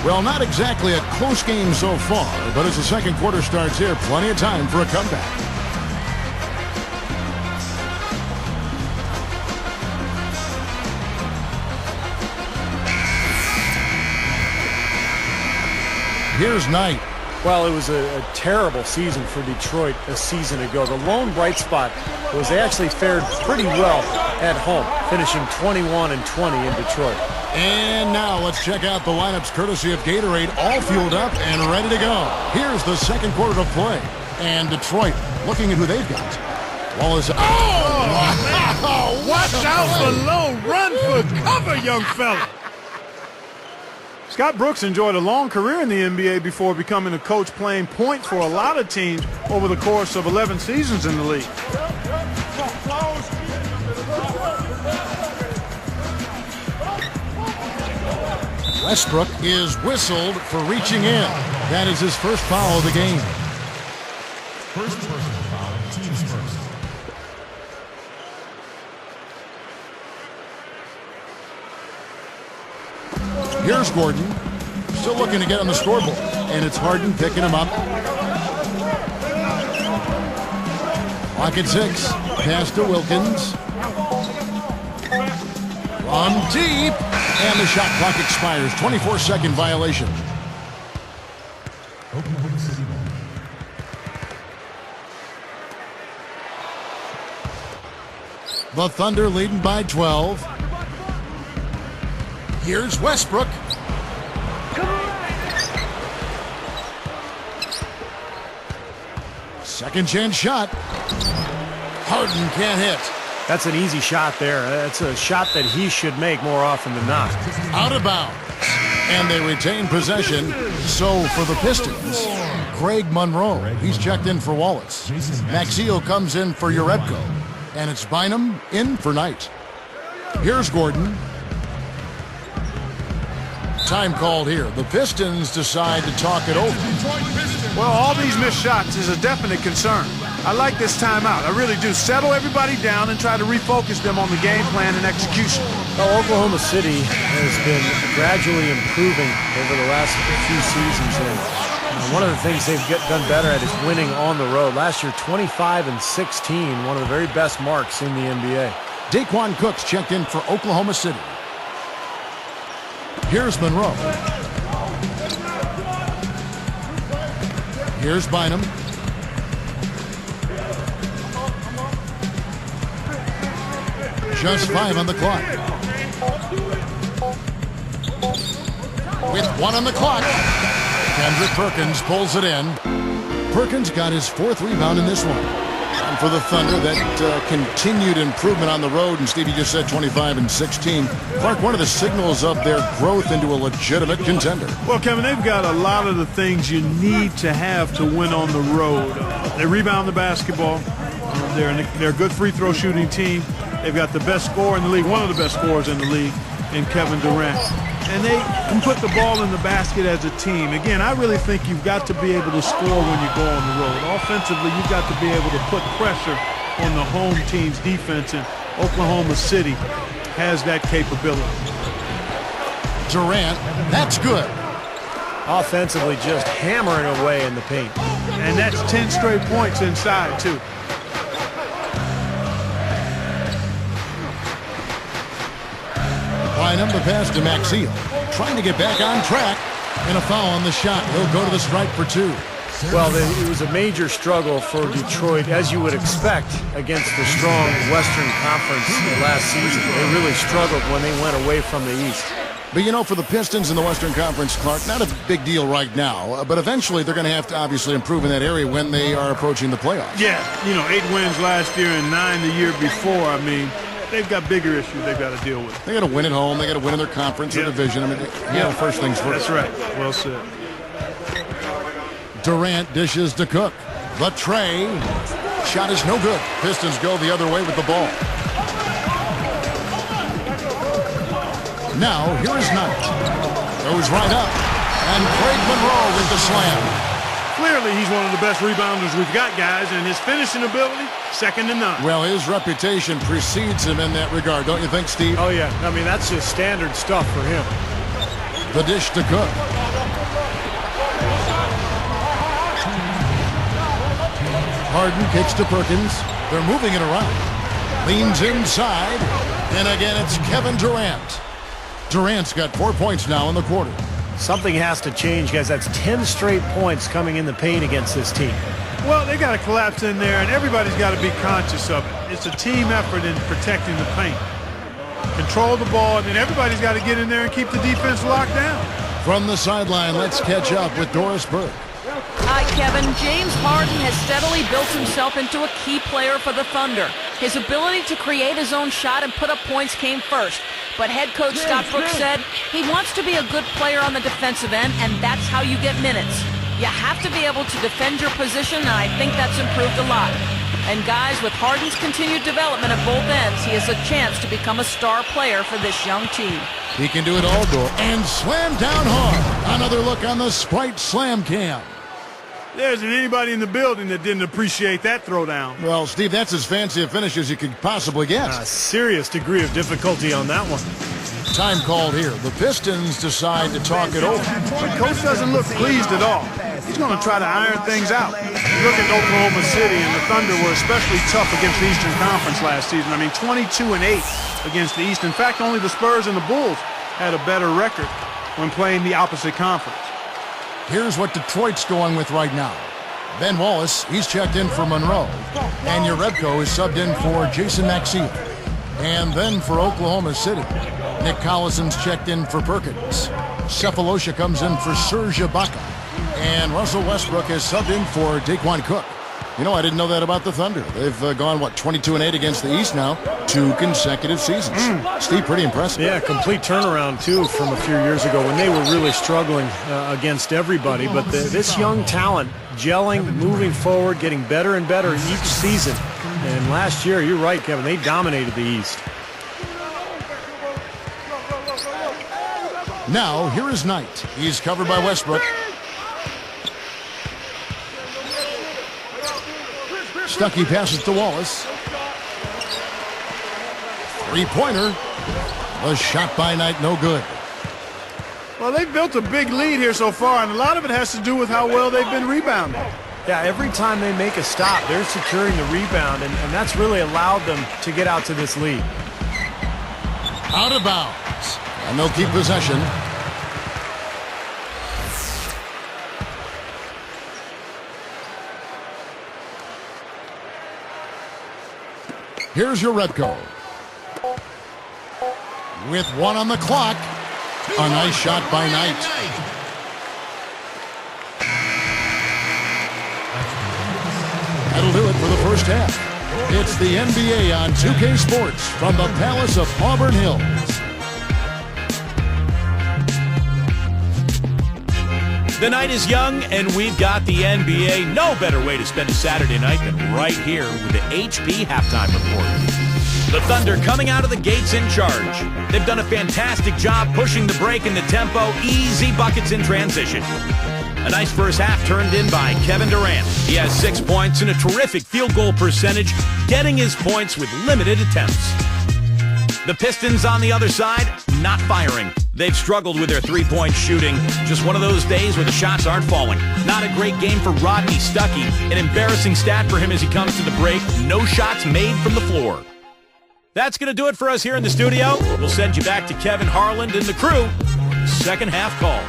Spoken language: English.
Well, not exactly a close game so far, but as the second quarter starts here, plenty of time for a comeback. Here's Knight. Well, it was a terrible season for Detroit a season ago. The lone bright spot was they actually fared pretty well at home, finishing 21-20 in Detroit. And now let's check out the lineups courtesy of Gatorade, all fueled up and ready to go. Here's the second quarter of play. And Detroit looking at who they've got. Wallace. Oh! Watch out below. Run for cover, young fella. Scott Brooks enjoyed a long career in the NBA before becoming a coach, playing point for a lot of teams over the course of 11 seasons in the league. Westbrook is whistled for reaching in. That is his first foul of the game. First personal foul, team's first. Here's Gordon, still looking to get on the scoreboard, and it's Harden picking him up. Clock at 6, pass to Wilkins. From deep, and the shot clock expires. 24-second violation. Oklahoma City ball. The Thunder leading by 12. Here's Westbrook. Second chance shot. Harden can't hit. That's an easy shot there. That's a shot that he should make more often than not. Out of bounds. And they retain possession. So for the Pistons, Greg Monroe. He's checked in for Wallace. Maxio comes in for Urebko. And it's Bynum in for Knight. Here's Gordon. Time called here. The Pistons decide to talk it over. Well, all these missed shots is a definite concern. I like this timeout. I really do. Settle everybody down and try to refocus them on the game plan and execution. Well, Oklahoma City has been gradually improving over the last few seasons. And one of the things they've done better at is winning on the road. Last year, 25-16, one of the very best marks in the NBA. Daquan Cook's checked in for Oklahoma City. Here's Monroe. Here's Bynum. Just 5 on the clock. With 1 on the clock, Kendrick Perkins pulls it in. Perkins got his 4th rebound in this one. And for the Thunder, that continued improvement on the road, and Stevie just said 25-16. Clark, one of the signals of their growth into a legitimate contender. Well, Kevin, they've got a lot of the things you need to have to win on the road. They rebound the basketball. They're a good free throw shooting team. They've got the best scorer in the league, one of the best scorers in the league, in Kevin Durant. And they can put the ball in the basket as a team. Again, I really think you've got to be able to score when you go on the road. Offensively, you've got to be able to put pressure on the home team's defense, and Oklahoma City has that capability. Durant, that's good. Offensively, just hammering away in the paint. And that's 10 straight points inside, too. Bynum, the pass to Maxio. Trying to get back on track. And a foul on the shot. He'll go to the stripe for 2. Well, it was a major struggle for Detroit, as you would expect, against the strong Western Conference last season. They really struggled when they went away from the East. But, you know, for the Pistons in the Western Conference, Clark, not a big deal right now. But eventually they're going to have to obviously improve in that area when they are approaching the playoffs. Yeah, 8 wins last year and 9 the year before. I mean, they've got bigger issues they've got to deal with. They got to win at home. They got to win in their conference or division. I mean, first things first. That's right. Well said. Durant dishes to Cook. The tray. Shot is no good. Pistons go the other way with the ball. Now, here is Knight. Goes right up. And Greg Monroe with the slam. Clearly, he's one of the best rebounders we've got, guys, and his finishing ability, second to none. Well, his reputation precedes him in that regard, don't you think, Steve? Oh, yeah. I mean, that's just standard stuff for him. The dish to Cook. Harden kicks to Perkins. They're moving it around. Leans inside. And again, it's Kevin Durant. Durant's got 4 points now in the quarter. Something has to change, guys. That's 10 straight points coming in the paint against this team. Well, they got to collapse in there, and everybody's got to be conscious of it. It's a team effort in protecting the paint. Control the ball, and then everybody's got to get in there and keep the defense locked down. From the sideline, let's catch up with Doris Burke. Hi, Kevin. James Harden has steadily built himself into a key player for the Thunder. His ability to create his own shot and put up points came first. But head coach Scott Brooks said he wants to be a good player on the defensive end, and that's how you get minutes. You have to be able to defend your position, and I think that's improved a lot. And guys, with Harden's continued development at both ends, he has a chance to become a star player for this young team. He can do it all, Dor. And slam down hard. Another look on the Sprite Slam Cam. There isn't anybody in the building that didn't appreciate that throwdown. Well, Steve, that's as fancy a finish as you could possibly get. A serious degree of difficulty on that one. Time called here. The Pistons decide to talk it over. The coach doesn't look pleased at all. He's going to try to iron things out. You look at Oklahoma City, and the Thunder were especially tough against the Eastern Conference last season. I mean, 22-8 against the East. In fact, only the Spurs and the Bulls had a better record when playing the opposite conference. Here's what Detroit's going with right now. Ben Wallace, he's checked in for Monroe. And Jerebko is subbed in for Jason Maxey. And then for Oklahoma City, Nick Collison's checked in for Perkins. Cephalosha comes in for Serge Ibaka. And Russell Westbrook has subbed in for Daquan Cook. You know, I didn't know that about the Thunder. They've gone, 22-8 against the East now, 2 consecutive seasons. Steve, pretty impressive. Yeah, complete turnaround, too, from a few years ago when they were really struggling against everybody. But this young talent gelling, moving forward, getting better and better each season. And last year, you're right, Kevin, they dominated the East. Now, here is Knight. He's covered by Westbrook. Stuckey passes to Wallace. Three-pointer. The shot by Knight, no good. Well, they've built a big lead here so far, and a lot of it has to do with how well they've been rebounding. Yeah, every time they make a stop, they're securing the rebound, and that's really allowed them to get out to this lead. Out of bounds. And they'll keep possession. Here's Jerebko. With 1 on the clock. A nice shot by Knight. That'll do it for the first half. It's the NBA on 2K Sports from the Palace of Auburn Hills. The night is young, and we've got the NBA. No better way to spend a Saturday night than right here with the HP Halftime Report. The Thunder coming out of the gates in charge. They've done a fantastic job pushing the break and the tempo, easy buckets in transition. A nice first half turned in by Kevin Durant. He has 6 points and a terrific field goal percentage, getting his points with limited attempts. The Pistons on the other side, not firing. They've struggled with their three-point shooting. Just one of those days where the shots aren't falling. Not a great game for Rodney Stuckey. An embarrassing stat for him as he comes to the break. No shots made from the floor. That's going to do it for us here in the studio. We'll send you back to Kevin Harlan and the crew for the second half call.